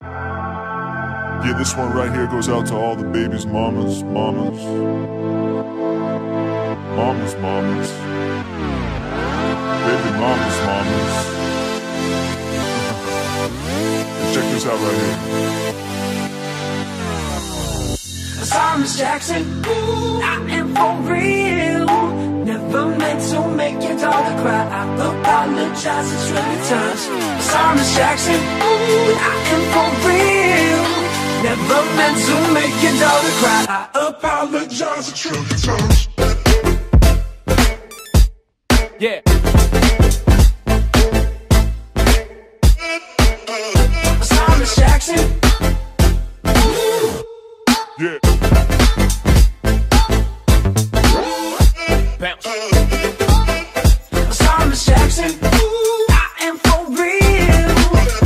Yeah, this one right here goes out to all the babies' mamas. Mamas. Baby mamas. And check this out right here. Sorry, Miss Jackson, ooh, I am for real. Never meant to make your daughter cry. I apologize a trillion times. Sorry, Miss Jackson, ooh, I am for real. Never meant to make your daughter cry. I apologize a trillion times. Yeah. Sorry, Miss Jackson. Yeah. Bounce. Sorry, Miss Jackson. Ooh, I am for real.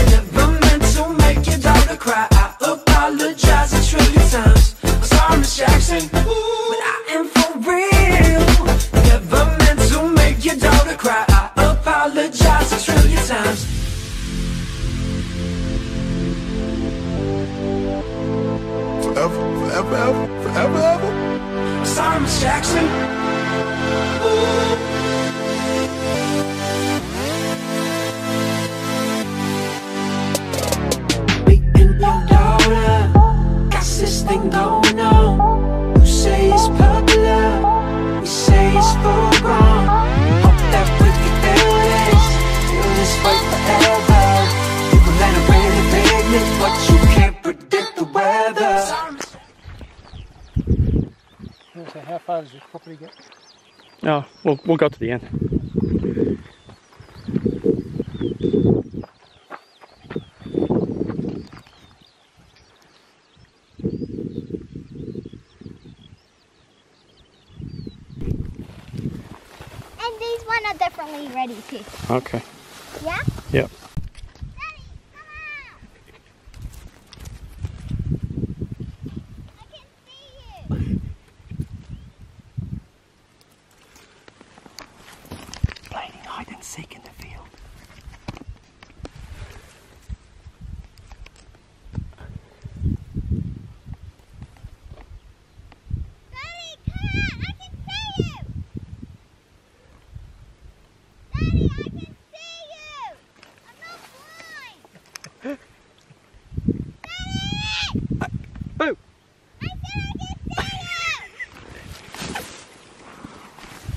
Never meant to make your daughter cry. I apologize a trillion times. Sorry, Miss Jackson. Ooh, but I am for real. Never meant to make your daughter cry. I apologize a trillion times. Forever. Sorry, Miss Jackson. Ooh. Beating your daughter, got this thing going on. You say it's popular, we say it's full grown. Hope that we can feel this way forever. You can let it rain picnic, but you can't predict the weather. So how far does this property get? No, we'll go to the end. And these one are definitely ready too. Okay. Yeah? Yep. Daddy, come out! I can see you! Playing hide and seek in the field. Daddy, come out! I can see you! Daddy, I can see you! I'm not blind! Daddy! Boo! I said I can see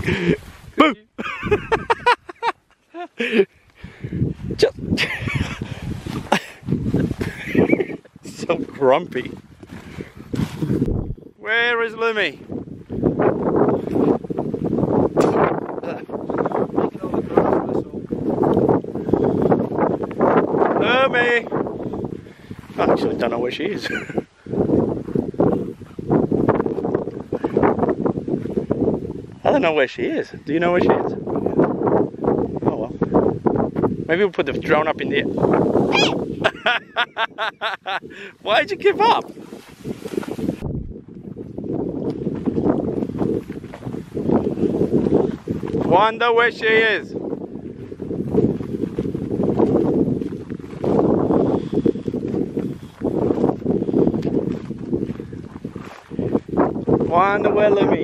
you! Boo! Just so grumpy. Where is Lumi? Lumi! I actually don't know where she is. I don't know where she is. Do you know where she is? Oh well. Maybe we'll put the drone up in the air. Why'd you give up? Wonder where she is. Wonder where Lumi